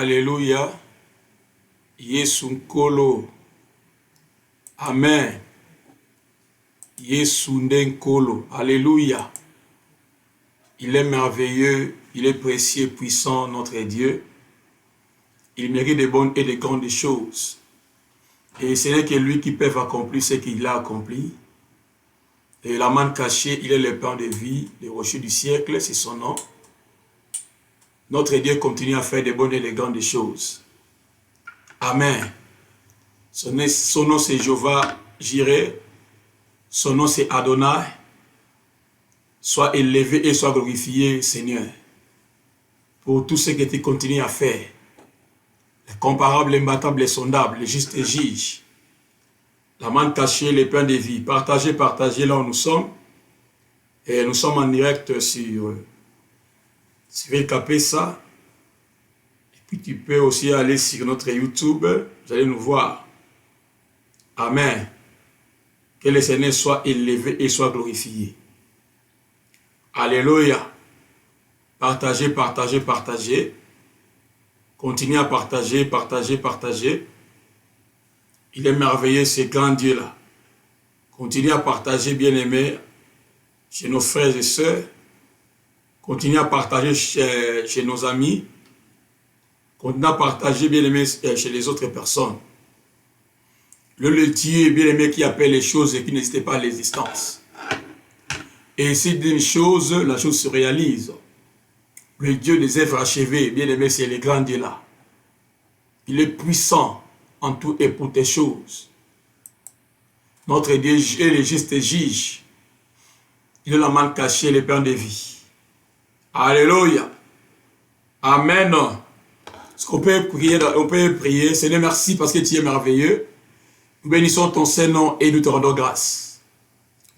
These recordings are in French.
Alléluia. Yesu Nkolo. Amen. Yesu Nkolo. Alléluia. Il est merveilleux, il est précieux, puissant, notre Dieu. Il mérite de bonnes et de grandes choses. Et ce n'est que lui qui peut accomplir ce qu'il a accompli. Et la manne cachée, il est le pain de vie, le rocher du siècle, c'est son nom. Notre Dieu continue à faire de bonnes et de grandes choses. Amen. Son nom c'est Jéhovah Jireh. Son nom c'est Adonai. Sois élevé et sois glorifié, Seigneur, pour tout ce que tu continues à faire. L'incomparable, l'imbattable, l'insondable, le juste et juge. La manne cachée, le pain de vie. Partagez là où nous sommes. Et nous sommes en direct sur VKP ça. Et puis tu peux aussi aller sur notre YouTube. Vous allez nous voir. Amen. Que le Seigneur soit élevé et soit glorifié. Alléluia. Partagez. Continuez à partager. Il est merveilleux ce grand Dieu-là. Continuez à partager, bien-aimés, chez nos frères et sœurs. Continuez à partager chez nos amis. Continuez à partager, bien-aimés, chez les autres personnes. Le Dieu, bien-aimé, qui appelle les choses et qui n'hésite pas à l'existence. Et s'il dit une chose, la chose se réalise. Le Dieu des œuvres achevées, bien-aimé, c'est le grand Dieu là. Il est puissant en tout et pour tes choses. Notre Dieu est le juste juge. Il est la manne cachée, le pain de vie. Alléluia. Amen. Est-ce qu'on peut prier, Seigneur, merci parce que tu es merveilleux. Nous bénissons ton Saint-Nom et nous te rendons grâce.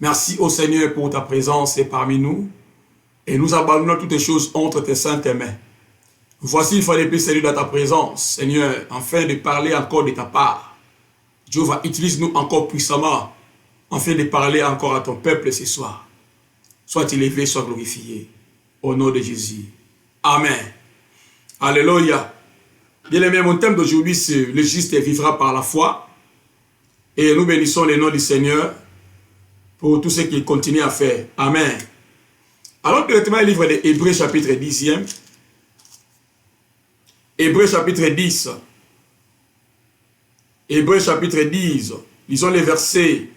Merci au Seigneur pour ta présence parmi nous. Et nous abandonnons toutes les choses entre tes saintes mains. Voici une fois de plus, Seigneur, dans ta présence, Seigneur, afin de parler encore de ta part. Dieu va utilise-nous encore puissamment, afin de parler encore à ton peuple ce soir. Sois élevé, sois glorifié. Au nom de Jésus. Amen. Alléluia. Bien-aimé, mon thème d'aujourd'hui, c'est le juste vivra par la foi. Et nous bénissons le nom du Seigneur pour tout ce qu'il continue à faire. Amen. Alors, directement, le livre de Hébreux, chapitre 10e. Hébreux, chapitre 10. Hébreux, chapitre 10. Lisons les versets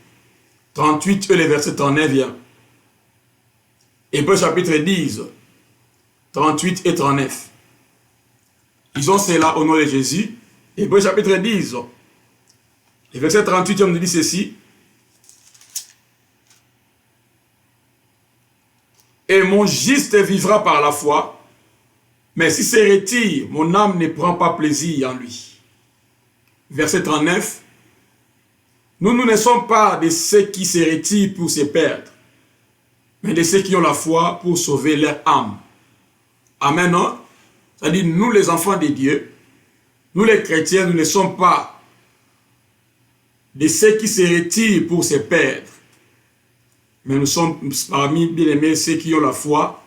38 et les versets 39. Hébreux, chapitre 10. 38 et 39. Lisons cela au nom de Jésus. Hébreux, chapitre 10. Le verset 38, on nous dit ceci. Et mon juste vivra par la foi, mais si se retire, mon âme ne prend pas plaisir en lui. Verset 39. Nous ne sommes pas de ceux qui se retirent pour se perdre, mais de ceux qui ont la foi pour sauver leur âme. Amen. C'est-à-dire, nous les enfants de Dieu, nous les chrétiens, nous ne sommes pas de ceux qui se retirent pour se perdre. Mais nous sommes parmi, bien aimés, ceux qui ont la foi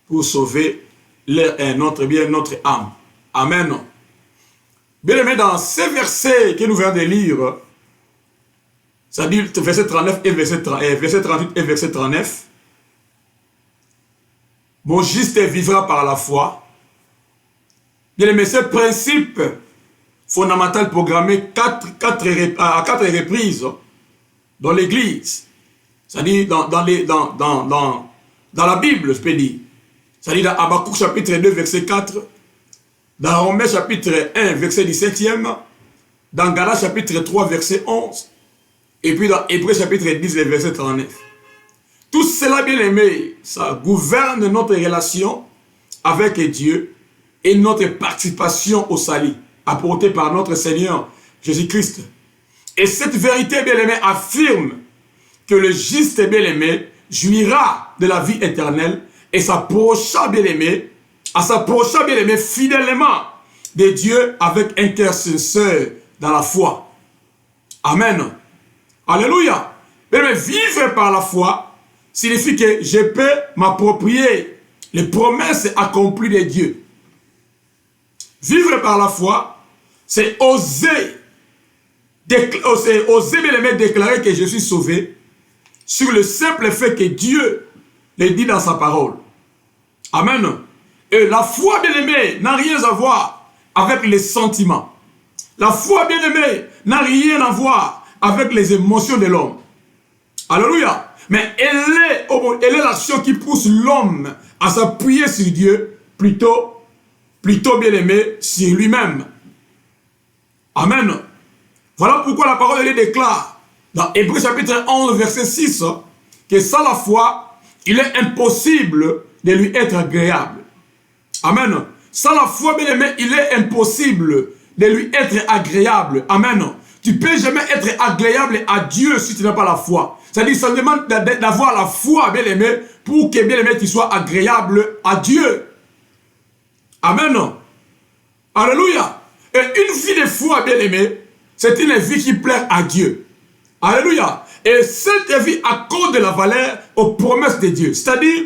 pour sauver notre âme. Amen. Bien aimés, dans ces versets que nous venons de lire, c'est-à-dire verset 39 et verset 38 et verset 39, mon juste vivra par la foi. Bien aimés, ce principe fondamental programmé à quatre reprises dans l'Église, c'est-à-dire dans la Bible, je peux dire. C'est-à-dire dans Habakkuk chapitre 2, verset 4, dans Romains chapitre 1, verset 17e, dans Galates chapitre 3, verset 11, et puis dans Hébreux chapitre 10, verset 39. Tout cela, bien aimé, ça gouverne notre relation avec Dieu et notre participation au salut apporté par notre Seigneur Jésus-Christ. Et cette vérité, bien aimé, affirme que le juste bien-aimé jouira de la vie éternelle et s'approcha bien-aimé, fidèlement de Dieu avec un cœur sincère dans la foi. Amen. Alléluia. Bien-aimé, vivre par la foi signifie que je peux m'approprier les promesses accomplies de Dieu. Vivre par la foi, c'est oser bien aimé déclarer que je suis sauvé sur le simple fait que Dieu le dit dans sa parole. Amen. Et la foi, bien aimé, n'a rien à voir avec les sentiments. La foi, bien aimé, n'a rien à voir avec les émotions de l'homme. Alléluia. Mais elle est l'action qui pousse l'homme à s'appuyer sur Dieu, plutôt bien aimé, sur lui-même. Amen. Voilà pourquoi la parole elle déclare dans Hébreux chapitre 11 verset 6 que sans la foi, il est impossible de lui être agréable. Amen. Sans la foi, bien aimé, il est impossible de lui être agréable. Amen. Tu ne peux jamais être agréable à Dieu si tu n'as pas la foi. C'est-à-dire, ça demande d'avoir la foi, bien aimé, pour que, bien aimé, tu sois agréable à Dieu. Amen. Alléluia. Et une vie de foi, bien aimé, c'est une vie qui plaît à Dieu. Alléluia. Et cette vie accorde de la valeur aux promesses de Dieu. C'est-à-dire,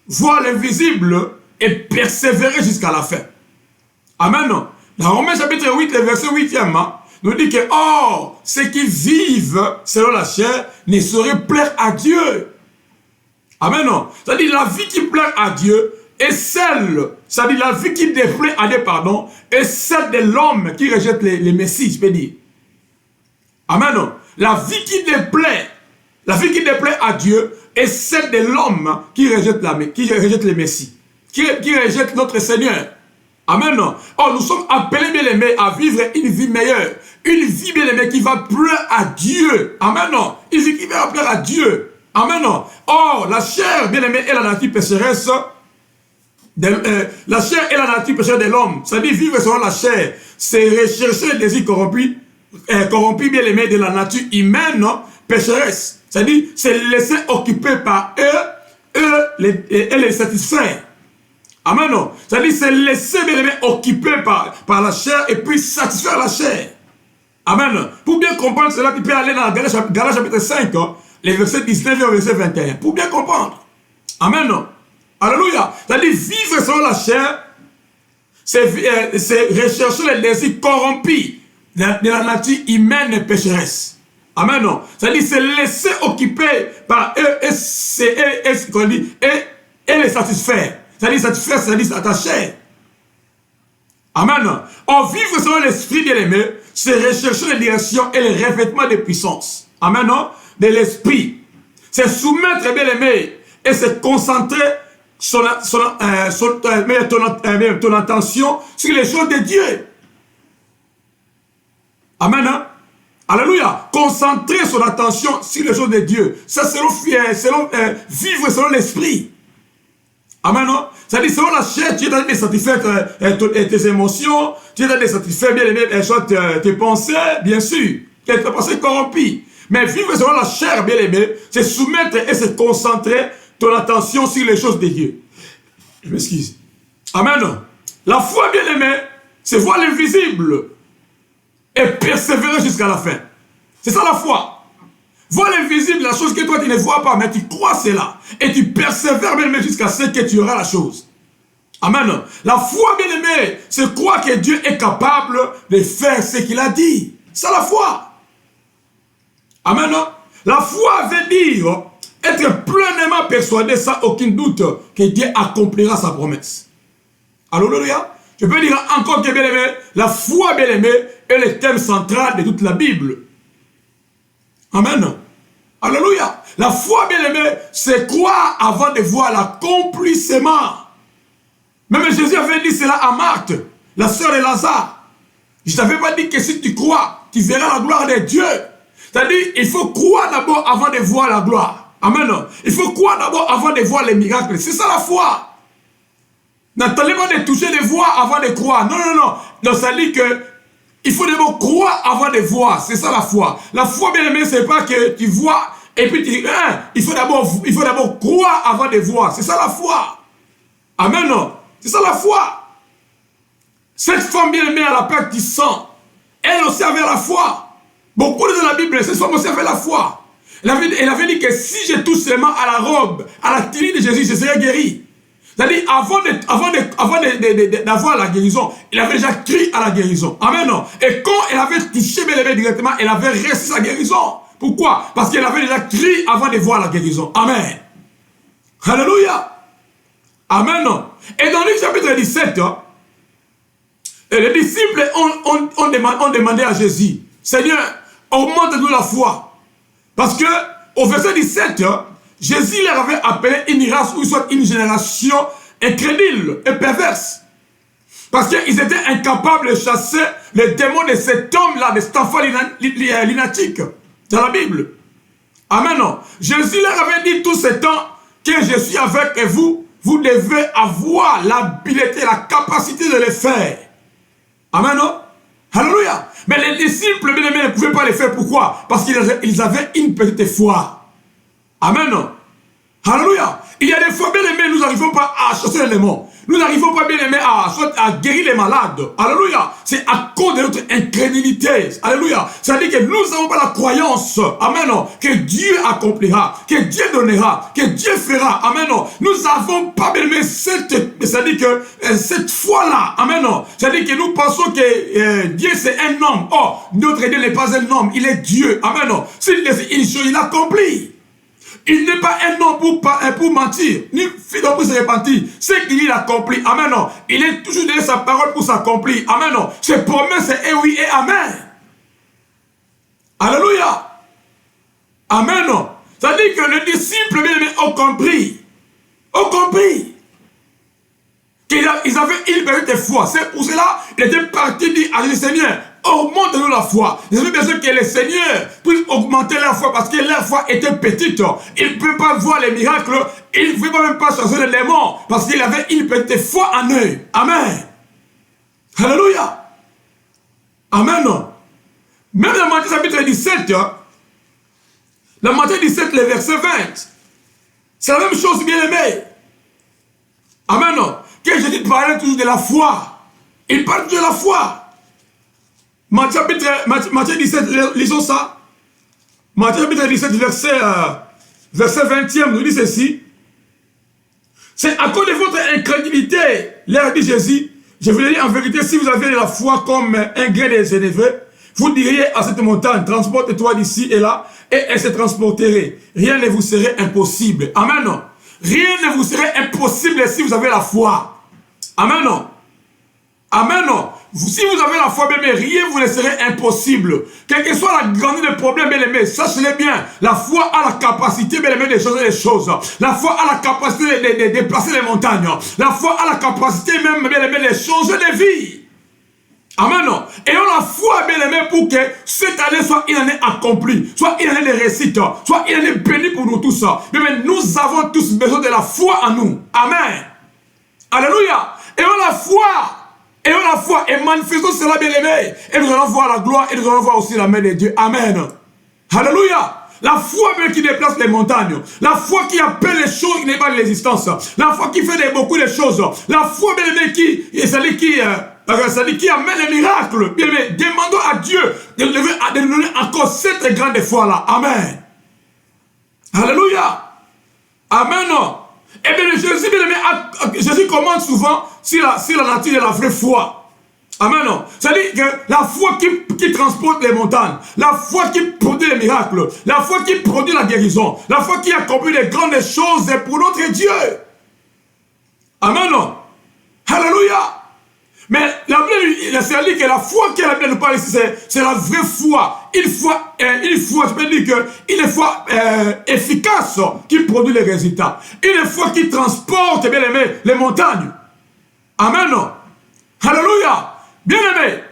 voir l'invisible et persévérer jusqu'à la fin. Amen. Dans Romains chapitre 8, le verset 8e, nous dit que, oh, ceux qui vivent selon la chair ne sauraient plaire à Dieu. Amen. C'est-à-dire, la vie qui plaît à Dieu est celle, c'est-à-dire la vie qui déplaît à Dieu, pardon, est celle de l'homme qui rejette les messies, je peux dire. Amen. La vie qui déplaît à Dieu est celle de l'homme qui rejette les messies, qui rejette notre Seigneur. Amen. Oh, nous sommes appelés, bien aimés, à vivre une vie meilleure. Une vie, bien aimée, qui va plaire à Dieu. Amen. Une vie qui va plaire à Dieu. Amen. Oh, la chair, bien aimée, est la nature pécheresse. La chair est la nature pécheresse de l'homme. C'est-à-dire, vivre selon la chair, c'est rechercher les désirs corrompus, bien aimé, de la nature humaine pécheresse. C'est-à-dire, c'est laisser occuper par eux et les satisfaire. Amen. C'est-à-dire, c'est laisser, bien aimé, occuper par la chair et puis satisfaire la chair. Amen. Pour bien comprendre cela, tu peux aller dans Galates chapitre 5, les versets 19 et verset 21. Pour bien comprendre. Amen. Alléluia. C'est-à-dire, vivre selon la chair, c'est rechercher les désirs corrompus de la nature humaine et pécheresse. Amen. C'est-à-dire, c'est laisser occuper par eux et les satisfaire. C'est-à-dire, satisfaire, c'est-à-dire ta chair. Amen. En vivre selon l'esprit, bien aimé, c'est rechercher les directions et les revêtements de puissance. Amen. De l'esprit. C'est soumettre, bien aimé, et se concentrer ton attention sur les choses de Dieu. Amen. Alléluia. Concentrer son attention sur les choses de Dieu. Ça, vivre selon l'esprit. Amen. C'est-à-dire, selon la chair, tu es en train de satisfaire tes émotions, tu es en train de satisfaire bien aimé, tes pensées, bien sûr, tes pensées corrompues. Mais vivre selon la chair, bien aimé, c'est soumettre et se concentrer ton attention sur les choses de Dieu. Je m'excuse. Amen. La foi, bien aimé, c'est voir l'invisible et persévérer jusqu'à la fin. C'est ça la foi. Voir l'invisible, la chose que toi tu ne vois pas, mais tu crois cela. Et tu persévères bien aimé jusqu'à ce que tu auras la chose. Amen. La foi, bien aimé, c'est croire que Dieu est capable de faire ce qu'il a dit. C'est la foi. Amen. La foi veut dire être pleinement persuadé sans aucun doute que Dieu accomplira sa promesse. Alléluia. Je peux dire encore que, bien aimé, la foi, bien aimé, est le thème central de toute la Bible. Amen. Alléluia. La foi, bien aimé, c'est croire avant de voir l'accomplissement. Même Jésus avait dit cela à Marthe, la sœur de Lazare. Je ne t'avais pas dit que si tu crois, tu verras la gloire de Dieu. C'est-à-dire, il faut croire d'abord avant de voir la gloire. Amen. Il faut croire d'abord avant de voir les miracles. C'est ça la foi. N'attendez pas de toucher, de voir avant de croire. Non, non, non. Donc ça dit que il faut d'abord croire avant de voir. C'est ça la foi. La foi, bien aimé, c'est pas que tu vois et puis tu dis, il faut d'abord croire avant de voir. C'est ça la foi. Amen. C'est ça la foi. Cette femme, bien aimée, à la plaque du sang, elle aussi avait la foi. Beaucoup de la Bible, cette femme aussi avait la foi. Elle avait dit que si je touche seulement à la robe, à la tenue de Jésus, je serai guéri. C'est-à-dire, avant d'avoir la guérison, il avait déjà crié à la guérison. Amen. Et quand elle avait touché Bélémé directement, elle avait reçu sa guérison. Pourquoi? Parce qu'elle avait déjà crié avant de voir la guérison. Amen. Alléluia. Amen. Et dans Luc chapitre 17, les disciples ont demandé à Jésus, Seigneur, augmente-nous la foi. Parce que au verset 17, Jésus leur avait appelé une race ou soit une génération incrédule et perverse. Parce qu'ils étaient incapables de chasser les démons de cet homme-là, de cet enfant lunatique, dans la Bible. Amen. Jésus leur avait dit tout ce temps que je suis avec vous, vous devez avoir l'habilité, la capacité de le faire. Amen. Alléluia. Mais les disciples, bien aimés, ne pouvaient pas le faire. Pourquoi? Parce qu'ils avaient une petite foi. Amen. Alléluia. Il y a des fois, bien aimés, nous n'arrivons pas à chasser les démons. Nous n'arrivons pas, bien aimés, à guérir les malades. Alléluia. C'est à cause de notre incrédulité. Alléluia. C'est-à-dire que nous n'avons pas la croyance. Amen. Que Dieu accomplira, que Dieu donnera, que Dieu fera. Amen. Nous n'avons pas, bien aimés, c'est-à-dire que cette foi-là. Amen. C'est-à-dire que nous pensons que Dieu c'est un homme. Oh, notre Dieu n'est pas un homme. Il est Dieu. Amen. S'il dit une chose, il accomplit. Il n'est pas un homme pour mentir, ni fidèle pour se repentir. Ce qu'il a accompli, amen. Il est toujours donné sa parole pour s'accomplir, amen. Ses promesses, c'est oui et amen. Alléluia. Amen. C'est-à-dire que les disciples ont compris. Ont compris. Qu'ils avaient une petite foi. C'est pour cela qu'ils étaient partis dire à le Seigneur, augmente-nous la foi. Ils avaient besoin que le Seigneur puisse augmenter leur foi parce que leur foi était petite. Ils ne pouvaient pas voir les miracles. Ils ne pouvaient même pas chasser les démons parce qu'ils avaient une petite foi en eux. Amen. Alléluia. Amen. Même dans Matthieu chapitre 17, dans Matthieu 17, le verset 20, c'est la même chose, bien aimé. Amen. Que Jésus parlait toujours de la foi. Il parle toujours de la foi. Matthieu 17, lisons ça. Matthieu 17, verset 20e, nous dit ceci. C'est à cause de votre incrédulité, leur dit Jésus, je vous le dis en vérité, si vous avez de la foi comme un grain de sénévé, vous diriez à cette montagne, transporte-toi d'ici et là, et elle se transporterait. Rien ne vous serait impossible. Amen. Rien ne vous serait impossible si vous avez la foi. Amen. Amen. Si vous avez la foi, bien aimé, rien vous ne serait impossible. Quelle que soit la grandeur des problèmes, bien aimé, sachez-le bien. La foi a la capacité, bien aimé, de changer les choses. La foi a la capacité de déplacer les montagnes. La foi a la capacité même, bien aimé, de changer les vies. Amen. Ayons la foi, bien aimé, pour que cette année soit une année accomplie, soit une année de réussite, soit une année bénie pour nous tous. Bien aimé, nous avons tous besoin de la foi en nous. Amen. Alléluia. Ayons la foi. Ayons la foi et manifestons cela, bien aimé. Et nous allons voir la gloire et nous allons voir aussi la main de Dieu. Amen. Alléluia. La foi même qui déplace les montagnes. La foi qui appelle les choses qui n'est pas de l'existence. La foi qui fait beaucoup de choses. La foi, bien aimé, qui amène les miracles. Bien aimé, demandons à Dieu de nous donner encore cette grande foi-là. Amen. Alléluia. Amen. Eh bien, Jésus, bien aimé, Jésus commande souvent sur la nature de la vraie foi. Amen. C'est-à-dire que la foi qui transporte les montagnes, la foi qui produit les miracles, la foi qui produit la guérison, la foi qui accomplit les grandes choses pour notre Dieu. Amen. Alléluia. Mais la Bible, c'est-à-dire que la foi qui la Bible nous parle ici, c'est la vraie foi. Une foi, je peux dire une foi efficace qui produit les résultats. Une foi qui transporte, bien aimé, les montagnes. Amen. Alléluia. Bien aimé,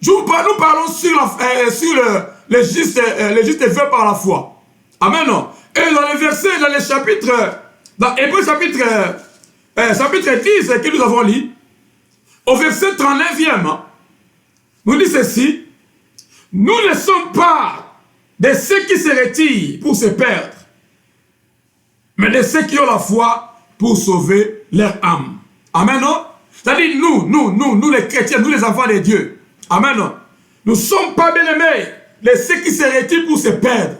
nous parlons sur les justes faits par la foi. Amen. Et dans les versets, dans les chapitres, dans Hébreux chapitre 10 que nous avons lu, au verset 39e, nous dit ceci, nous ne sommes pas de ceux qui se retirent pour se perdre, mais de ceux qui ont la foi pour sauver leur âme. Amen. C'est-à-dire nous les chrétiens, nous les enfants de Dieu. Amen. Nous ne sommes pas bien aimés de ceux qui se retirent pour se perdre.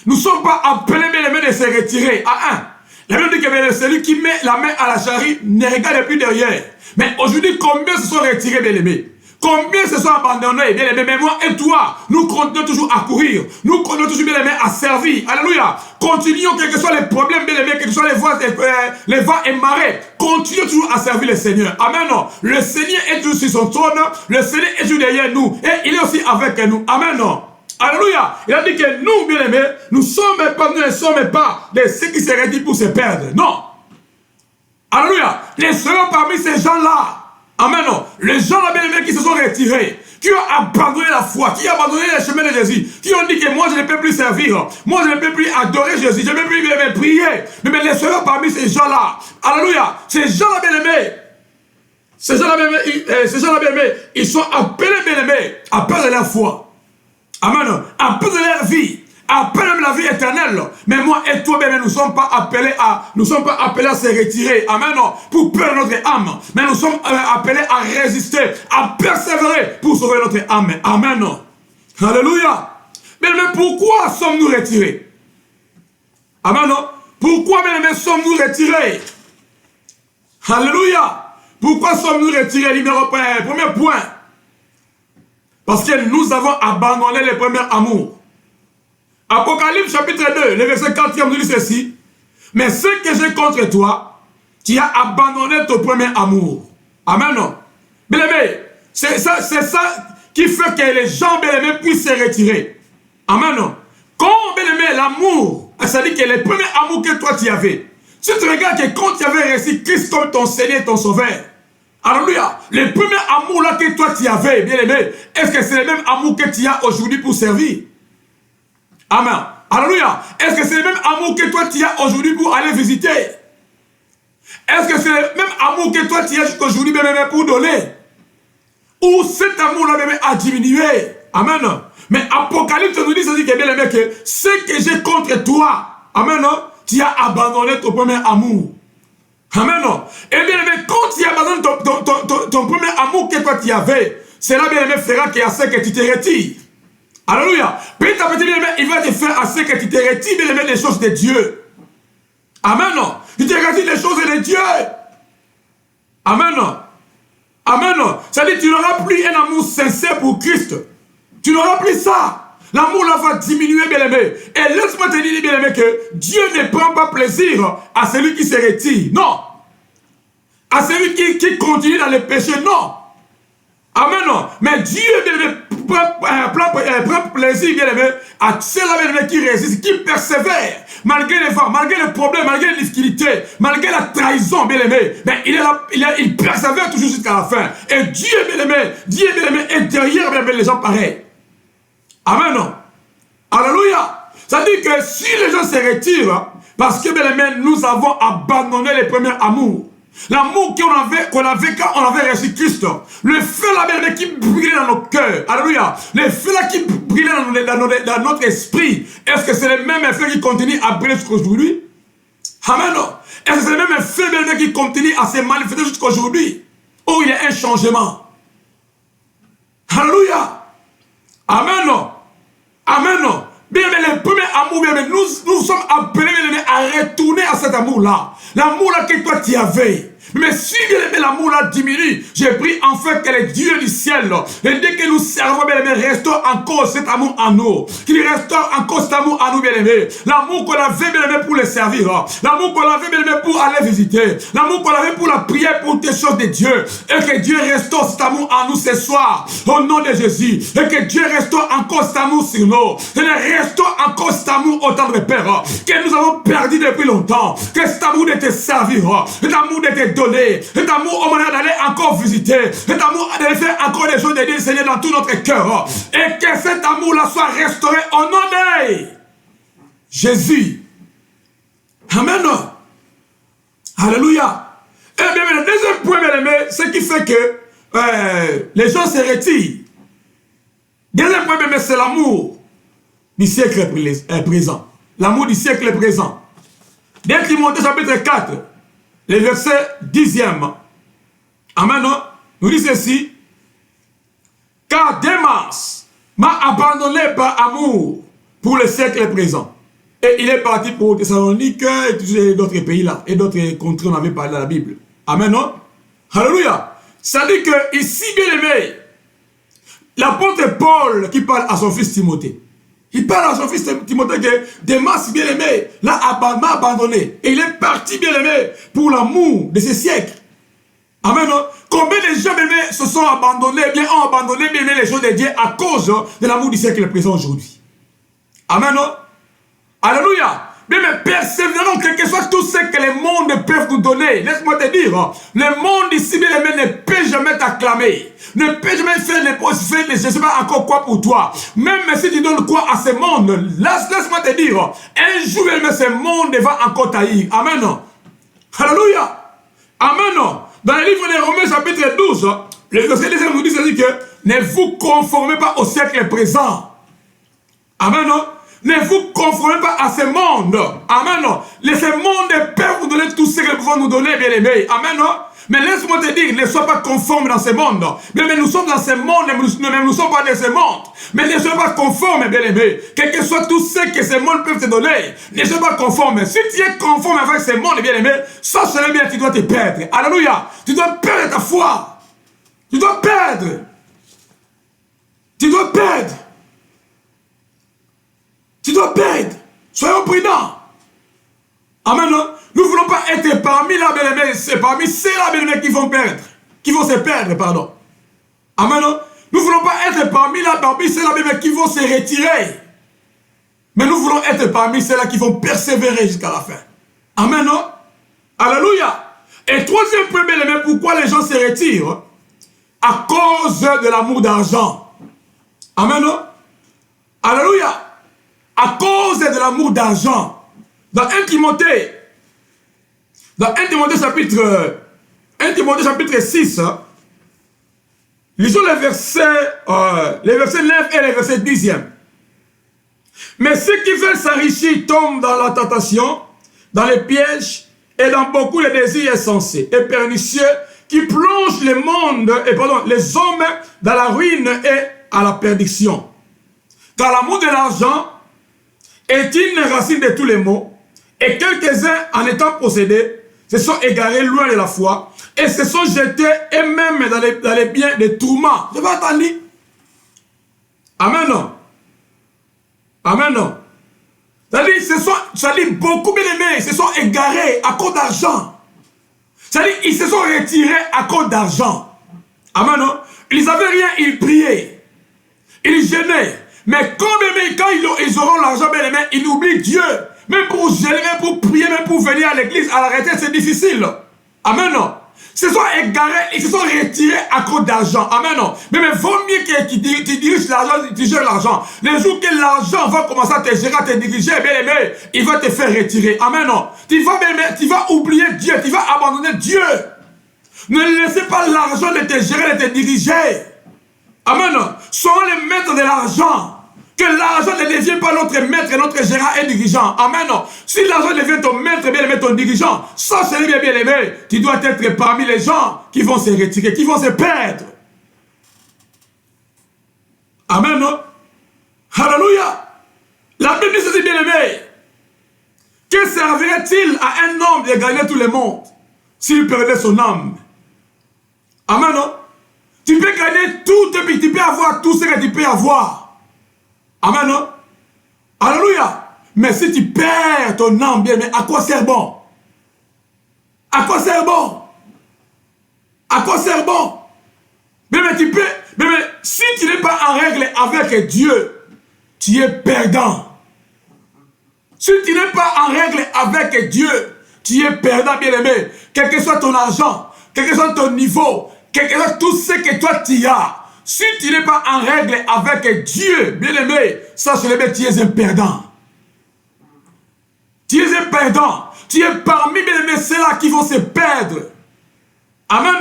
Nous ne sommes pas appelés bien aimés de se retirer à un. La Bible dit que celui qui met la main à la charrue ne regarde plus derrière. Mais aujourd'hui, combien se sont retirés, bien-aimés? Combien se sont abandonnés, bien-aimés? Mais moi et toi, nous continuons toujours à courir. Nous continuons toujours, bien-aimés, à servir. Alléluia. Continuons, quels que soient les problèmes, bien-aimés, quels que soient les vents et marées. Continuons toujours à servir le Seigneur. Amen. Le Seigneur est toujours sur son trône. Le Seigneur est toujours derrière nous. Et il est aussi avec nous. Amen. Alléluia. Il a dit que nous, bien-aimés, nous ne sommes pas de ceux qui se retirent pour se perdre. Non. Alléluia. Les serons parmi ces gens-là. Amen. Les gens-là, bien-aimés, qui se sont retirés, qui ont abandonné la foi, qui ont abandonné le chemin de Jésus, qui ont dit que moi, je ne peux plus servir, moi, je ne peux plus adorer Jésus, je ne peux plus bien prier. Mais les serons parmi ces gens-là. Alléluia. Ces gens-là, bien-aimés, ces gens-là, bien-aimés, ils sont appelés, bien-aimés, à perdre leur foi. Amen. À perdre leur vie. Appelle même la vie éternelle. Mais moi et toi, bien, nous ne sommes pas appelés à se retirer. Amen. Pour perdre notre âme. Mais nous sommes appelés à résister, à persévérer pour sauver notre âme. Amen. Alléluia. Mais pourquoi sommes-nous retirés? Amen. Pourquoi, bien, sommes-nous retirés? Alléluia. Pourquoi sommes-nous retirés? Premier point. Parce que nous avons abandonné le premier amour. Apocalypse chapitre 2, le verset 4 nous dit ceci. Mais ce que j'ai contre toi, tu as abandonné ton premier amour. Amen. Bien aimé, c'est ça qui fait que les gens, bien aimés, puissent se retirer. Amen. Quand, bien aimé, l'amour, c'est-à-dire que le premier amour que toi tu avais, si tu regardes que quand tu avais reçu Christ comme ton Seigneur et ton Sauveur, alléluia, le premier amour là que toi tu avais, bien aimé, est-ce que c'est le même amour que tu as aujourd'hui pour servir? Amen. Alléluia. Est-ce que c'est le même amour que toi tu as aujourd'hui pour aller visiter? Est-ce que c'est le même amour que toi tu as jusqu'aujourd'hui pour donner? Ou cet amour-là a diminué? Amen. Mais Apocalypse nous dit ceci qui est bien aimé, que ce que j'ai contre toi, amen, tu as abandonné ton premier amour. Amen. Et bien aimé, quand tu abandonnes ton premier amour que toi tu avais, cela bien aimé fera qu'il y a ce que tu te retires. Alléluia. Petit à petit, bien aimé, il va te faire à ce que tu te retires, bien aimé, les choses de Dieu. Amen. Tu te retires les choses de Dieu. Amen. Amen. C'est-à-dire que tu n'auras plus un amour sincère pour Christ. Tu n'auras plus ça. L'amour là va diminuer, bien aimé. Et laisse-moi te dire, bien aimé, que Dieu ne prend pas plaisir à celui qui se retire. Non. À celui qui continue dans le péché. Non. Amen. Mais Dieu, bien aimé, prend plaisir, bien aimé, à ceux-là, bien aimé, qui résistent, qui persévèrent, malgré les vents, malgré les problèmes, malgré les difficultés, malgré la trahison, bien aimé. Mais il persévère toujours jusqu'à la fin. Et Dieu, bien aimé, est derrière, bien aimé, les gens pareils. Amen. Alléluia. Ça dit que si les gens se retirent, parce que, bien aimé, nous avons abandonné les premiers amours. L'amour qu'on avait quand on avait reçu Christ. Le feu là, bien aimé, qui brûlait dans nos cœurs. Alléluia. Le feu là qui brûlait dans notre esprit. Est-ce que c'est le même feu qui continue à brûler jusqu'aujourd'hui? Amen. Est-ce que c'est le même feu, bien aimé, qui continue à se manifester jusqu'aujourd'hui? Oh, il y a un changement. Alléluia. Amen. Amen. Bien aimé, le premier amour, bien aimé, nous sommes appelés, bien aimé, à retourner à cet amour-là. L'amour-là que toi tu avais. Mais si bien aimé, l'amour-là diminue, j'ai pris enfin que les dieux du ciel, et dès que nous servons, bien aimé, restaure encore cet amour en nous. Qu'il restaure encore cet amour en nous, bien aimé. L'amour qu'on avait, bien aimé, pour les servir. L'amour qu'on avait, bien aimé, pour aller visiter. L'amour qu'on avait pour la prière, pour des choses de Dieu. Et que Dieu restaure cet amour en nous ce soir. Au nom de Jésus. Et que Dieu restaure encore cet amour sur nous. Et restaure encore cet amour au temps de Père. Que nous avons perdu depuis longtemps. Que cet amour de te servir. Cet amour de te donner, cet amour au moment d'aller encore visiter, cet amour d'aller faire encore des choses de Dieu, Seigneur, dans tout notre cœur. Et que cet amour-là soit restauré au nom de Jésus. Amen. Alléluia. Et bien, le deuxième point, bien aimé, ce qui fait que les gens se retirent. Deuxième point, bien aimé, c'est l'amour du siècle présent. L'amour du siècle présent. Dès Timothée chapitre 4, le verset 10e. Amen. Nous dit ceci. Car Démas m'a abandonné par amour pour le siècle présent. Et il est parti pour Thessalonique et tous d'autres pays là. Et d'autres contrées, on avait parlé dans la Bible. Amen, non? Alléluia. Ça dit que ici, bien aimé, l'apôtre Paul qui parle à son fils Timothée. Il parle à son fils Timothée que Démas, bien aimé, l'a abandonné. Et il est parti, bien aimé, pour l'amour de ces siècles. Amen. Combien de gens, bien aimé, se sont abandonnés, bien ont abandonné, bien aimé, les choses de Dieu à cause de l'amour du siècle présent aujourd'hui. Amen. Alléluia. Bien, mais persévérons, quel que soit tout ce que les mondes peuvent nous donner. Laisse-moi te dire, le monde ici, bien aimé, ne peut jamais t'acclamer. Ne peut jamais faire je ne sais pas encore quoi pour toi. Même si tu donnes quoi à ce monde, laisse-moi te dire, un jour, bien aimé, ce monde va encore taillir. Amen. Alléluia. Amen. Dans le livre de Romains, chapitre 12, le verset 10 nous dit que ne vous conformez pas au siècle présent. Amen. Ne vous conformez pas à ce monde. Amen. Ce monde peut vous donner tout ce qu'ils peuvent nous donner, bien aimé. Amen. Mais laisse-moi te dire, ne sois pas conforme dans ce monde. Mais nous sommes dans ce monde, mais nous ne sommes pas dans ce monde. Mais ne sois pas conforme, bien aimé. Quel que soit tout ce que ce monde peut te donner, ne sois pas conforme. Si tu es conforme avec ce monde, bien aimé, ça serait bien, tu dois te perdre. Alléluia. Tu dois perdre ta foi. Tu dois perdre. Tu dois perdre. Tu dois perdre. Soyons prudents. Amen. Nous ne voulons pas être parmi la belle-aimée, c'est parmi ceux-là belle-aimée qui vont perdre. Qui vont se perdre, pardon. Amen. Nous ne voulons pas être parmi ceux-là belle-aimée qui vont se retirer. Mais nous voulons être parmi ceux-là qui vont persévérer jusqu'à la fin. Amen. Alléluia. Et troisième point, belle-aimée, pourquoi les gens se retirent? À cause de l'amour d'argent. Amen. Alléluia. À cause de l'amour d'argent. Dans 1 Timothée chapitre 6, lisons les versets 9 et les versets 10. Mais ceux qui veulent s'enrichir tombent dans la tentation, dans les pièges et dans beaucoup de désirs insensés et pernicieux qui plongent les hommes dans la ruine et à la perdition. Car l'amour de l'argent est une racine de tous les maux, et quelques-uns, en étant possédés, se sont égarés loin de la foi, et se sont jetés eux-mêmes dans les biens de tourments. Je vais attendre. Amen. Amen. C'est-à-dire, beaucoup bien aimés se sont égarés à cause d'argent. C'est-à-dire, ils se sont retirés à cause d'argent. Amen. Ils n'avaient rien, ils priaient. Ils jeûnaient. Mais quand ils auront l'argent, bien aimé, ils oublient Dieu. Même pour jeûner, même pour prier, même pour venir à l'église, à la retraite, c'est difficile. Amen. Ils se sont égarés, ils se sont retirés à cause d'argent. Amen. Mais vaut mieux que tu diriges l'argent, tu gères l'argent. Le jour que l'argent va commencer à te gérer, à te diriger, bien aimé, il va te faire retirer. Amen. Tu vas oublier Dieu, tu vas abandonner Dieu. Ne laissez pas l'argent de te gérer, de te diriger. Amen. Soyons les maîtres de l'argent. Que l'argent ne devienne pas notre maître, notre gérant et dirigeant. Amen. Si l'argent devient ton maître, bien aimé, ton dirigeant, ça c'est bien aimé. Tu dois être parmi les gens qui vont se retirer, qui vont se perdre. Amen. Alléluia. La Bible dit ceci, bien aimé. Que servirait-il à un homme de gagner tout le monde s'il perdait son âme? Amen. Tu peux gagner tout, tu peux avoir tout ce que tu peux avoir. Amen. Alléluia. Mais si tu perds ton âme, bien, mais à quoi sert bon? À quoi sert bon? À quoi sert bon? Mais si tu n'es pas en règle avec Dieu, tu es perdant. Si tu n'es pas en règle avec Dieu, tu es perdant, bien aimé. Quel que soit ton argent, quel que soit ton niveau, quel que soit tout ce que toi tu as, si tu n'es pas en règle avec Dieu, bien aimé, sache-le bien, tu es un perdant. Tu es un perdant. Tu es parmi, bien aimé, ceux-là qui vont se perdre. Amen.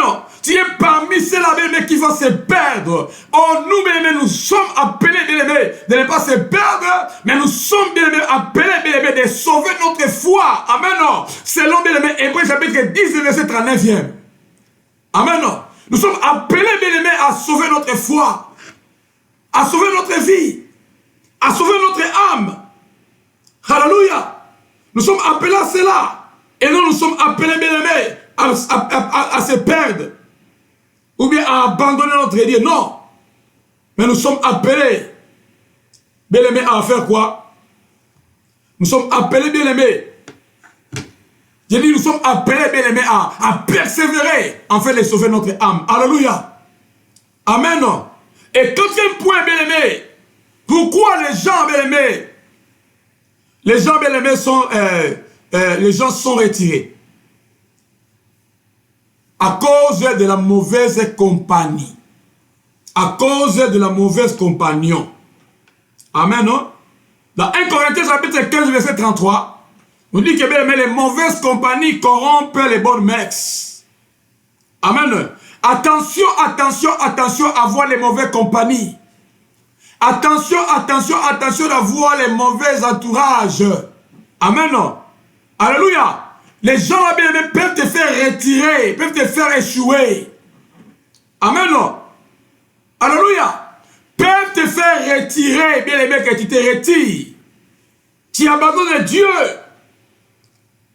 Tu es parmi ceux-là, bien aimé, qui vont se perdre. Oh, nous, bien aimé, nous sommes appelés, bien aimé, de ne pas se perdre, mais nous sommes, bien aimé, appelés, bien aimé, de sauver notre foi. Amen. Selon, bien aimé, Hébreux chapitre 10, verset 39e. Amen. Nous sommes appelés, bien aimés, à sauver notre foi, à sauver notre vie, à sauver notre âme. Alléluia. Nous sommes appelés à cela. Et non, nous sommes appelés, bien-aimés, à se perdre. Ou bien à abandonner notre Dieu. Non. Mais nous sommes appelés, bien-aimés, à faire quoi? Nous sommes appelés, bien-aimés. J'ai dit, nous sommes appelés, bien-aimés, à persévérer en fait de sauver notre âme. Alléluia. Amen. Et quatrième point, bien-aimés, pourquoi les gens, bien-aimés, les gens sont retirés? À cause de la mauvaise compagnie. À cause de la mauvaise compagnon. Amen, non? Dans 1 Corinthiens chapitre 15, verset 33, on dit que bien aimé, les mauvaises compagnies corrompent les bonnes mœurs. Amen. Attention, attention, attention à voir les mauvaises compagnies. Attention, attention, attention à voir les mauvais entourages. Amen. Alléluia. Les gens bien aimés peuvent te faire retirer, peuvent te faire échouer. Amen. Alléluia. Peuvent te faire retirer, bien aimé, que tu te retires. Tu abandonnes Dieu.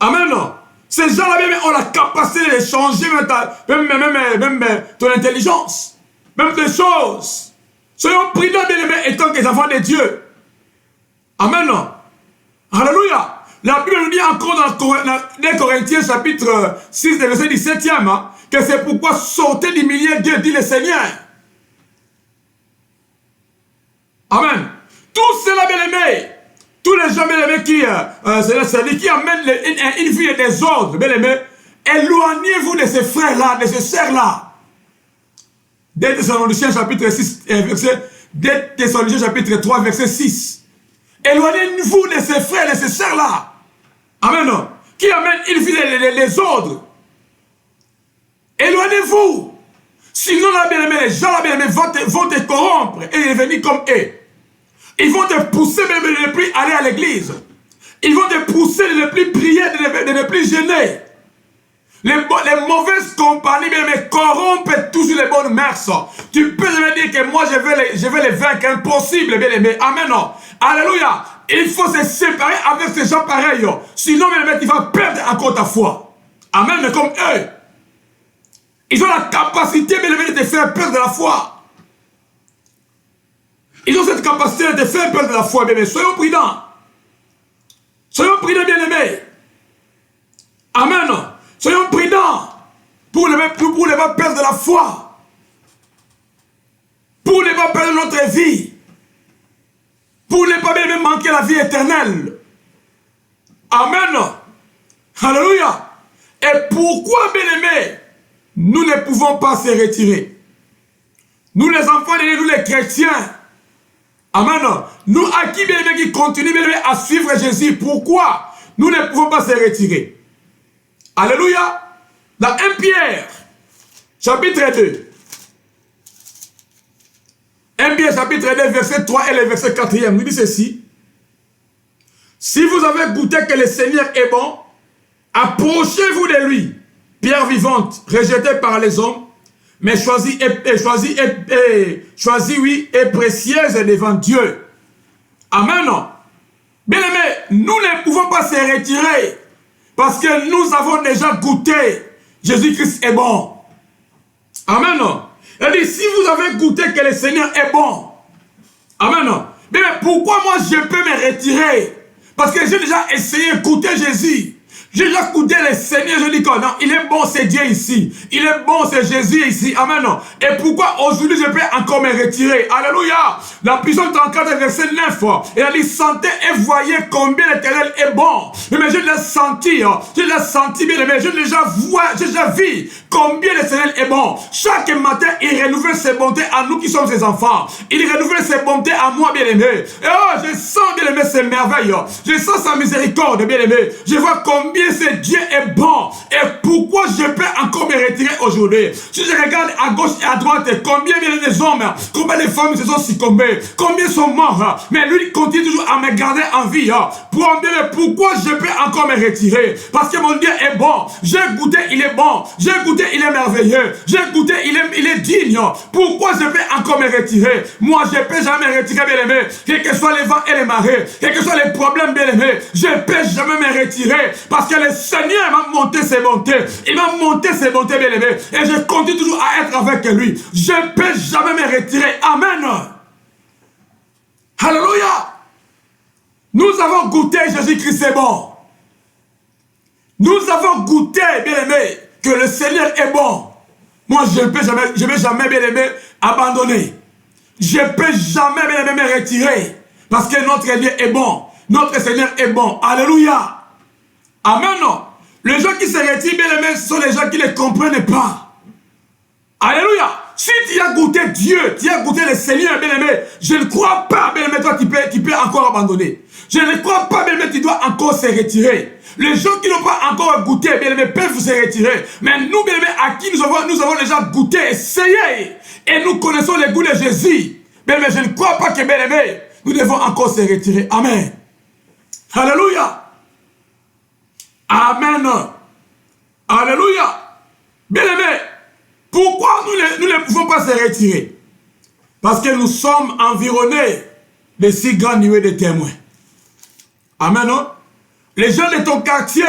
Amen. Ces gens-là ont la capacité de changer même ton intelligence, même tes choses. Soyons prudents, bien aimés, étant des enfants de Dieu. Amen. Alléluia. La Bible nous dit encore dans 1 Corinthiens chapitre 6, verset 17e, hein, que c'est pourquoi sortez du milieu de Dieu, dit le Seigneur. Amen. Tout cela, bien aimé, tous les gens, bien aimés, qui amènent une vie de désordre, bien aimé, éloignez-vous de ces frères-là, de ces sœurs-là. 2 Thessaloniciens chapitre 6, verset 2 Thessaloniciens chapitre 3, verset 6. Éloignez-vous de ces frères, de ces sœurs-là. Amen. Qui amènent une vie de désordre. Éloignez-vous. Sinon, là, bien aimé, les gens, là, bien aimé, vont te corrompre et devenir comme eux. Ils vont te pousser même de ne plus aller à l'église. Ils vont te pousser de ne plus prier, de ne plus gêner. Les mauvaises compagnies me corrompent toujours les bonnes mœurs. Tu peux me dire que moi je vais les vaincre. Impossible, bien aimé. Amen. Alléluia. Il faut se séparer avec ces gens pareils. Sinon, bien aimé, tu vas perdre encore ta foi. Amen. Comme eux. Ils ont la capacité, bien aimé, de te faire perdre la foi. Ils ont cette capacité de te faire perdre la foi, bien aimé. Soyons prudents. Soyons prudents, bien aimés. Amen. Soyons prudents pour ne pas perdre la foi. Pour ne pas perdre notre vie. Pour ne pas même manquer la vie éternelle. Amen. Alléluia. Et pourquoi, bien aimés, nous ne pouvons pas se retirer? Nous les enfants de Dieu, nous les chrétiens. Amen. Nous à qui, bien aimés, qui continuent, bien aimés, à suivre Jésus. Pourquoi nous ne pouvons pas se retirer? Alléluia. Dans 1 Pierre, chapitre 2. 1 Pierre, chapitre 2, verset 3 et le verset 4e, nous dit ceci. Si vous avez goûté que le Seigneur est bon, approchez-vous de lui, pierre vivante, rejetée par les hommes, mais choisie, oui, et précieuse devant Dieu. Amen. Bien aimé, nous ne pouvons pas se retirer. Parce que nous avons déjà goûté. Jésus-Christ est bon. Amen. Il dit, si vous avez goûté que le Seigneur est bon. Amen. Mais pourquoi moi je peux me retirer? Parce que j'ai déjà essayé d'écouter Jésus. J'ai déjà écouté le Seigneur. Je dis que non, il est bon, c'est Dieu ici. Il est bon, c'est Jésus ici. Amen. Et pourquoi aujourd'hui je peux encore me retirer? Alléluia. La Psaume 34, verset 9. Il a dit, sentez et voyez combien l'Éternel est bon. Mais je l'ai senti. Je l'ai senti bien aimé. Je l'ai déjà vu combien l'Éternel est bon. Chaque matin, il renouvelle ses bontés à nous qui sommes ses enfants. Il renouvelle ses bontés à moi, bien aimé. Et oh, je sens, bien aimé, ses merveilles. Je sens sa miséricorde, bien aimé. Je vois combien combien ce Dieu est bon et pourquoi je peux encore me retirer aujourd'hui. Si je regarde à gauche et à droite, combien des hommes, combien de femmes se sont succombées, combien sont morts, mais lui continue toujours à me garder en vie. Pour me dire pourquoi je peux encore me retirer. Parce que mon Dieu est bon. J'ai goûté, il est bon. J'ai goûté, il est merveilleux. J'ai goûté, il est digne. Pourquoi je peux encore me retirer? Moi, je ne peux jamais me retirer, bien aimé. Quels que soient les vents et les marées, quels que soient les problèmes, bien aimé, je ne peux jamais me retirer. Parce que le Seigneur m'a monté ses bontés. Il m'a monté ses bontés, bien aimé. Et je continue toujours à être avec lui. Je ne peux jamais me retirer. Amen. Alléluia. Nous avons goûté Jésus-Christ, c'est bon. Nous avons goûté, bien aimé, que le Seigneur est bon. Moi, je ne vais jamais, bien aimé, abandonner. Je ne peux jamais, bien aimé, me retirer. Parce que notre Dieu est bon. Notre Seigneur est bon. Alléluia. Amen. Les gens qui se retirent, bien aimé, ce sont les gens qui ne comprennent pas. Alléluia. Si tu as goûté Dieu, tu as goûté le Seigneur, bien aimé, je ne crois pas, bien aimé, toi, tu peux encore abandonner. Je ne crois pas, bien aimé, tu dois encore se retirer. Les gens qui n'ont pas encore goûté, bien aimé, peuvent se retirer. Mais nous, bien aimé, à qui nous avons déjà goûté, essayé, et nous connaissons le goût de Jésus. Bien aimé, je ne crois pas que, bien aimé, nous devons encore se retirer. Amen. Alléluia. Amen. Alléluia. Bien aimé, pourquoi nous ne pouvons pas se retirer? Parce que nous sommes environnés de si grands nuées de témoins. Amen. Non? Les gens de ton quartier,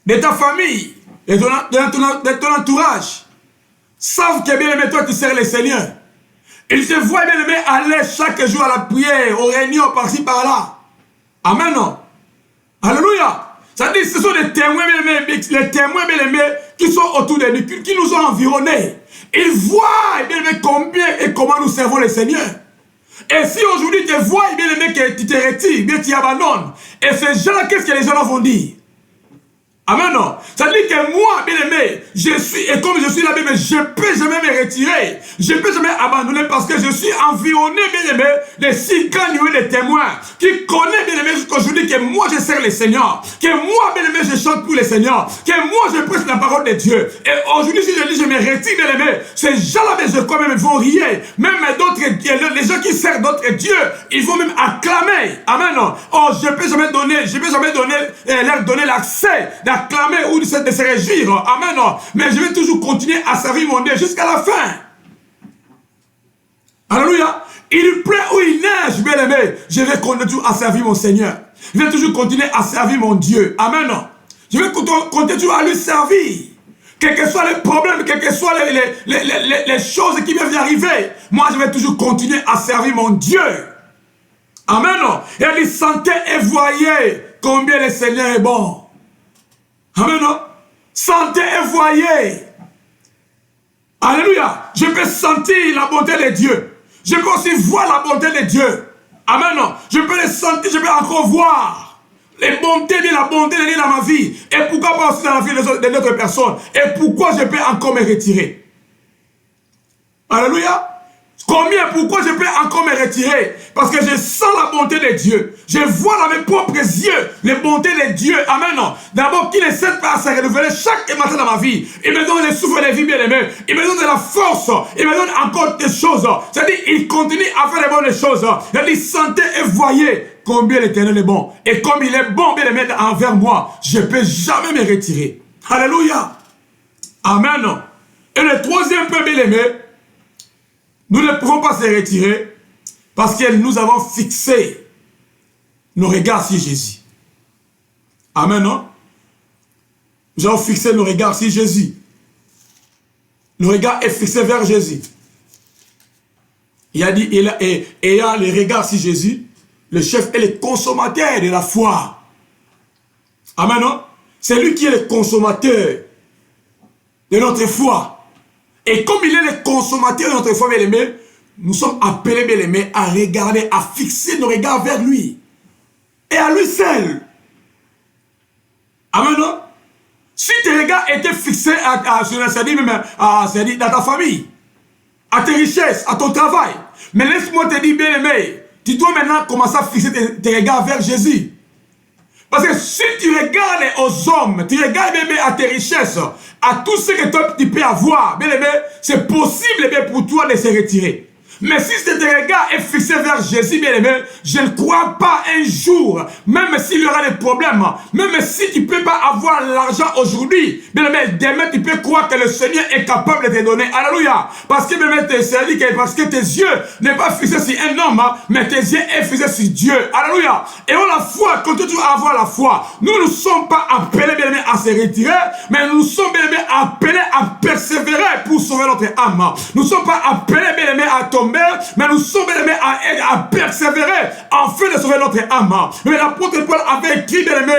de ta famille, de ton entourage, savent que bien aimé, toi tu sers le Seigneur. Ils te voient bien aimé aller chaque jour à la prière, aux réunions par-ci par-là. Amen. Non? Alléluia. C'est-à-dire ce sont des témoins bien aimés, les témoins bien aimés qui sont autour de nous, qui nous ont environnés. Ils voient bien aimé combien et comment nous servons le Seigneur. Et si aujourd'hui tu vois bien aimé que tu te retires, bien tu abandonnes, et ces gens-là, qu'est-ce que les gens vont dire? Amen. Non. C'est-à-dire que moi, bien aimé, je suis, et comme je suis là, bien aimé, je ne peux jamais me retirer. Je ne peux jamais abandonner parce que je suis environné, bien aimé, de si grands nuées de témoins qui connaissent, bien aimé, jusqu'aujourd'hui que moi je sers le Seigneur. Que moi, bien aimé, je chante pour le Seigneur. Que moi je prêche la parole de Dieu. Et aujourd'hui, si je dis je me retire, bien aimé, ces gens-là, je crois même, ils vont rire. Même d'autres, les gens qui servent d'autres dieux, ils vont même acclamer. Amen. Non. Oh, je ne peux jamais leur donner l'accès d'acclamer ou de se réjouir. Amen. Mais je vais toujours continuer à servir mon Dieu jusqu'à la fin. Alléluia. Il pleut ou il neige, bien aimé, je vais continuer toujours à servir mon Seigneur. Je vais toujours continuer à servir mon Dieu. Amen. Je vais continuer toujours à lui servir. Quels que soient les problèmes, quelles que soient les choses qui viennent d'arriver, moi je vais toujours continuer à servir mon Dieu. Amen. Et il dit, sentez et voyez combien le Seigneur est bon. Amen. Sentez et voyez. Alléluia. Je peux sentir la bonté de Dieu. Je peux aussi voir la bonté de Dieu. Amen. Je peux les sentir, je peux encore voir les bontés de la bonté de Dieu dans ma vie. Et pourquoi pas aussi dans la vie de d'autres personnes. Et pourquoi je peux encore me retirer. Alléluia. Combien, pourquoi je peux encore me retirer? Parce que je sens la bonté de Dieu. Je vois dans mes propres yeux les bontés de Dieu. Amen. D'abord, qui ne cesse pas à se renouveler chaque matin dans ma vie. Il me donne le souffle de vie, bien aimé. Il me donne de la force. Il me donne encore des choses. C'est-à-dire, il continue à faire les bonnes choses. Il dit, sentez et voyez combien l'Éternel est bon. Et comme il est bon, bien aimé, envers moi, je ne peux jamais me retirer. Alléluia. Amen. Et le troisième point, bien aimé, nous ne pouvons pas se retirer parce que nous avons fixé nos regards sur Jésus. Amen, non? Nous avons fixé nos regards sur Jésus. Le regard est fixé vers Jésus. Il a dit, ayant les regards sur Jésus, le chef est le consommateur de la foi. Amen, non? C'est lui qui est le consommateur de notre foi. Et comme il est le consommateur de notre foi, bien aimé, nous sommes appelés, bien aimé, à regarder, à fixer nos regards vers lui. Et à lui seul. Amen, non? Si tes regards étaient fixés dans ta famille, à tes richesses, à ton travail, mais laisse-moi te dire, bien aimé, tu dois maintenant commencer à fixer tes regards vers Jésus. Parce que si tu regardes aux hommes, tu regardes même à tes richesses, à tout ce que toi tu peux avoir, bien aimé, c'est possible pour toi de se retirer. Mais si cet regard est fixé vers Jésus, bien aimé, je ne crois pas un jour, même s'il y aura des problèmes, même si tu ne peux pas avoir l'argent aujourd'hui, bien aimé, demain tu peux croire que le Seigneur est capable de te donner. Alléluia. Parce que, bien aimé, parce que tes yeux n'est pas fixés sur un homme, mais tes yeux sont fixés sur Dieu. Alléluia. Et on la foi, continue à avoir la foi. Nous ne sommes pas appelés, bien aimé, à se retirer, mais nous sommes, bien aimé, appelés à persévérer pour sauver notre âme. Nous ne sommes pas appelés, bien aimé, à tomber, mais nous sommes bien aimés à persévérer afin de sauver notre âme. Mais l'apôtre Paul avait écrit, bien aimé,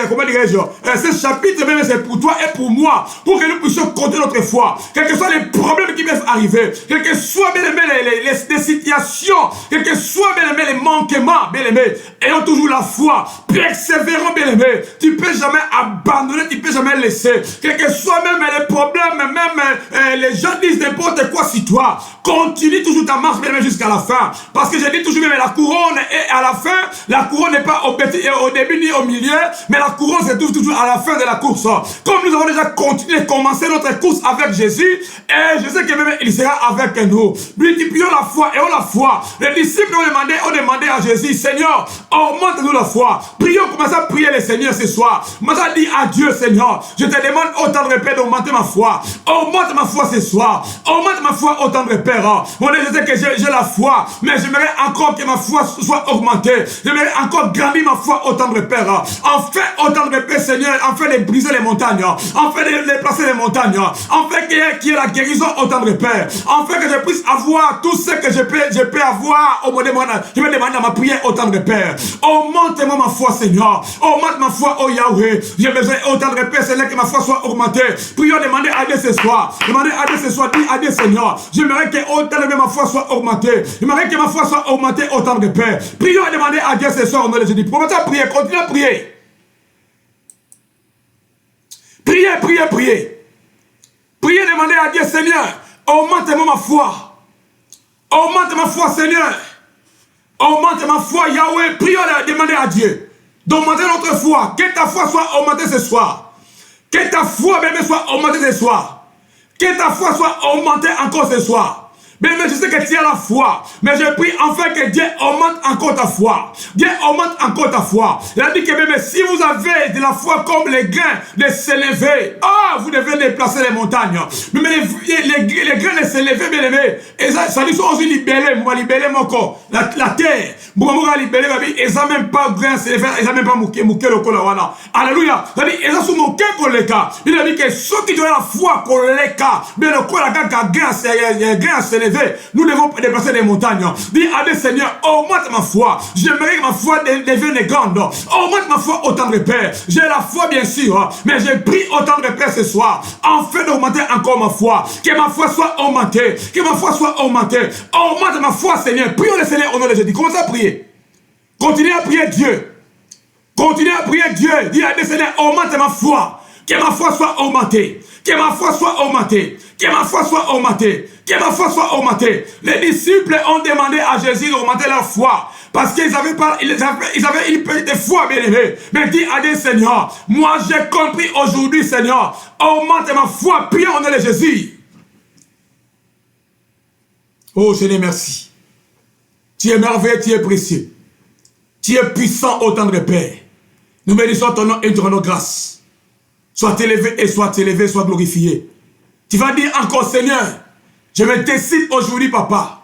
comment dirais-je, ce chapitre, bien aimé, c'est pour toi et pour moi, pour que nous puissions compter notre foi. Quels que soient les problèmes qui peuvent arriver, quelles que soient, bien aimé, les situations, quels que soient, bien aimé, les manquements, bien aimé, ayons toujours la foi, persévérons, bien aimé. Tu ne peux jamais abandonner, tu ne peux jamais laisser. Quels que soient même les problèmes, même les gens disent n'importe quoi sur toi, continue toujours ta marche, bien aimé, jusqu'à la fin. Parce que je dis toujours, bien aimé, la couronne est à la fin. La couronne n'est pas au début ni au milieu, mais la couronne c'est toujours à la fin de la course. Comme nous avons déjà continué, commencé notre course avec Jésus, et je sais que même il sera avec nous. Multiplions la foi et on la foi. Les disciples ont demandé à Jésus, Seigneur, augmente-nous la foi. Prions, commençons à prier le Seigneur ce soir. Commençons à dire à Dieu, Seigneur, je te demande autant de Père d'augmenter ma foi. Augmente ma foi ce soir. Augmente ma foi autant de Père. Mon Dieu, je sais que j'ai la foi, mais j'aimerais encore que ma foi soit augmentée. J'aimerais encore grandir ma foi autant de Père. Enfin, autant de Père, Seigneur, enfin de briser les montagnes, enfin de déplacer les montagnes, enfin qu'il y ait la guérison autant de Père, enfin que je puisse avoir tout ce que je peux avoir au moment de je vais demander à ma prière autant de Père. Augmente-moi ma foi, Seigneur. Augmente ma foi, oh Yahweh. J'ai besoin autant de Père, Seigneur, que ma foi soit augmentée. Prions, demander à Dieu ce soir. Demandez à Dieu ce soir, dis à Dieu, Seigneur. J'aimerais que autant de ma foi soit augmentée. J'aimerais que ma foi soit augmentée autant de Père. Prions et demandez à Dieu ce soir au nom de Jésus. Commencez à prier, continuez à prier. Priez, priez, priez. Priez, demandez à Dieu, Seigneur, augmente-moi ma foi. Augmente ma foi, Seigneur. Augmente ma foi, Yahweh. Prions et demandez à Dieu d'augmenter notre foi. Que ta foi soit augmentée ce soir. Que ta foi, même, soit augmentée ce soir. Que ta foi soit augmentée encore ce soir. Mais je sais que tu as la foi. Mais je prie enfin que Dieu augmente encore ta foi. Dieu augmente encore ta foi. Il a dit que même si vous avez de la foi comme les grains de s'élever, vous devez déplacer les montagnes. Mais les grains de s'élever, bien aimé, et ça dit aussi libérer, moi libérer mon corps. La terre, moi libérer, et ça même pas grain s'élever, et ça même pas mouquer le corps là. Alléluia. Il a dit, et ça sous mon cœur pour les cas. Il a dit que ceux qui ont la foi pour les cas, mais le corps là, grain s'élever. Nous devons déplacer les montagnes. Dis à Dieu, Seigneur, augmente ma foi. J'aimerais que ma foi devienne grande. Augmente ma foi autant de Père. J'ai la foi, bien sûr, mais j'ai pris autant de Père ce soir, afin d'augmenter encore ma foi. Que ma foi soit augmentée. Que ma foi soit augmentée. Augmente ma foi, Seigneur. Prions le Seigneur au nom de Jésus. Commencez à prier. Continuez à prier Dieu. Continuez à prier Dieu. Dis à Dieu, Seigneur, augmente ma foi. Que ma foi soit augmentée. Que ma foi soit augmentée. Que ma foi soit augmentée. Que ma foi soit augmentée. Les disciples ont demandé à Jésus d'augmenter leur foi. Parce qu'ils avaient une petite foi, bien aimé. Mais dis à Dieu, Seigneur, moi j'ai compris aujourd'hui, Seigneur, augmente ma foi. Prions au nom de Jésus. Oh Seigneur, merci. Tu es merveilleux, tu es précieux. Tu es puissant autant de Père. Nous bénissons ton nom et ton nom grâce. Sois élevé et sois élevé, sois glorifié. Tu vas dire encore, Seigneur, je me décide aujourd'hui, papa,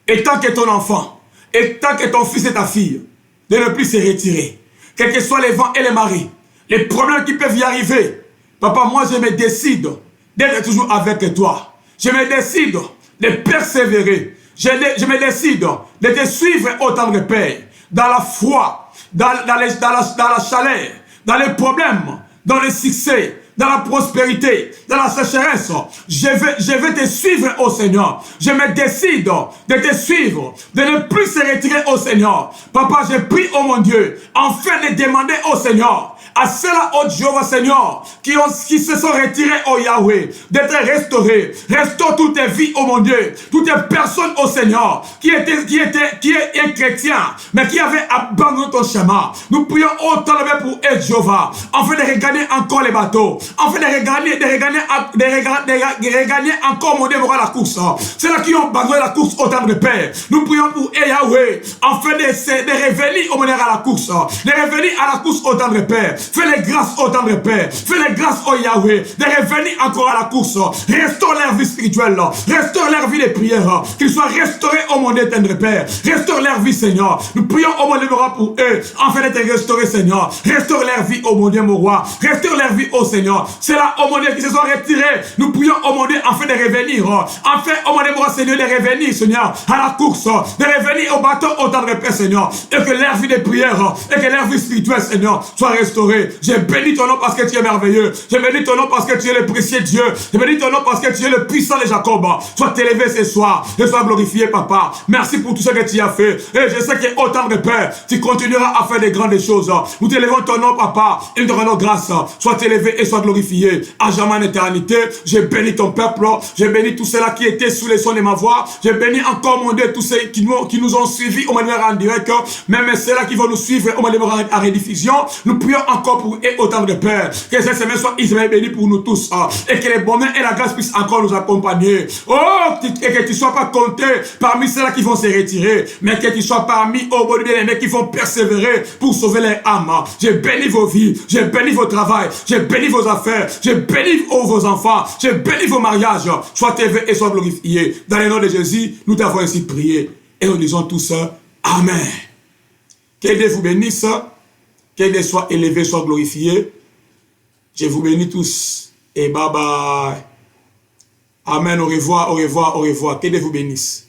étant que ton enfant, étant que ton fils et ta fille, de ne plus se retirer. Quels que soient les vents et les marées, les problèmes qui peuvent y arriver, papa, moi je me décide d'être toujours avec toi. Je me décide de persévérer. Je me décide de te suivre autant de Père, dans la foi, dans la chaleur, dans les problèmes, dans le succès, dans la prospérité, dans la sécheresse. Je vais te suivre au Seigneur. Je me décide de te suivre, de ne plus se retirer au Seigneur. Papa, je prie, oh mon Dieu, afin de demander au Seigneur, À ceux-là, oh Jéhovah Seigneur, qui se sont retirés, oh Yahweh, d'être restaurés. Restaure toutes tes vies, oh mon Dieu. Toutes les personnes, oh Seigneur, qui est chrétien, mais qui avait abandonné ton chemin. Nous prions autant pour eux, Jéhovah, afin de regagner encore les bateaux, afin de regagner encore, mon Dieu, la course. C'est là qui ont abandonné la course au temps de paix. Nous prions pour eux, Yahweh, afin de revenir au moment à la course, de revenir à la course au temps de paix. Fais-les grâces au temps de paix. Fais-les grâces au Yahweh, de revenir encore à la course. Restaure leur vie spirituelle, restaure leur vie de prière, qu'ils soient restaurés au monde de Père. Restaure leur vie, Seigneur. Nous prions au monde pour eux, afin d'être restaurés, Seigneur. Restaure leur vie, au mon Dieu, mon roi. Restaure leur vie, au Seigneur. C'est là, au monde qui se sont retirés. Nous prions au monde afin de revenir. Enfin, au monde, mon roi, Seigneur, de revenir, Seigneur, à la course, de revenir au bateau, au temps de paix, Seigneur. Et que leur vie de prière, et que leur vie spirituelle, Seigneur, soit restaurée. J'ai béni ton nom parce que tu es merveilleux. J'ai béni ton nom parce que tu es le précieux Dieu. J'ai béni ton nom parce que tu es le puissant de Jacob. Sois élevé ce soir et sois glorifié, Papa. Merci pour tout ce que tu as fait. Et je sais qu'au temps de paix, tu continueras à faire des grandes choses. Nous t'élevons ton nom, Papa, et nous te rendons grâce. Sois élevé et sois glorifié. À jamais en éternité, j'ai béni ton peuple. J'ai béni tous ceux-là qui étaient sous les sons de ma voix. J'ai béni encore, mon Dieu, tous ceux qui nous ont suivis au manière en direct. Même ceux-là qui vont nous suivre au manière en rediffusion. Nous prions encore pour eux au temps de paix. Que cette semaine soit Israël béni pour nous tous. Et que les bonheurs et la grâce puissent encore nous accompagner. Oh, et que tu ne sois pas compté parmi ceux-là qui vont se retirer, mais que tu sois parmi, oh bon bien-aimés, qui vont persévérer pour sauver les âmes. J'ai béni vos vies, j'ai béni vos travail, j'ai béni vos affaires, j'ai béni vos enfants, j'ai béni vos mariages. Sois élevé et sois glorifié. Dans le nom de Jésus, nous t'avons ainsi prié. Et nous disons tous, Amen. Que Dieu vous bénisse, que Dieu soit élevé, soit glorifié. Je vous bénis tous et bye bye. Amen, au revoir, au revoir, au revoir. Que Dieu vous bénisse.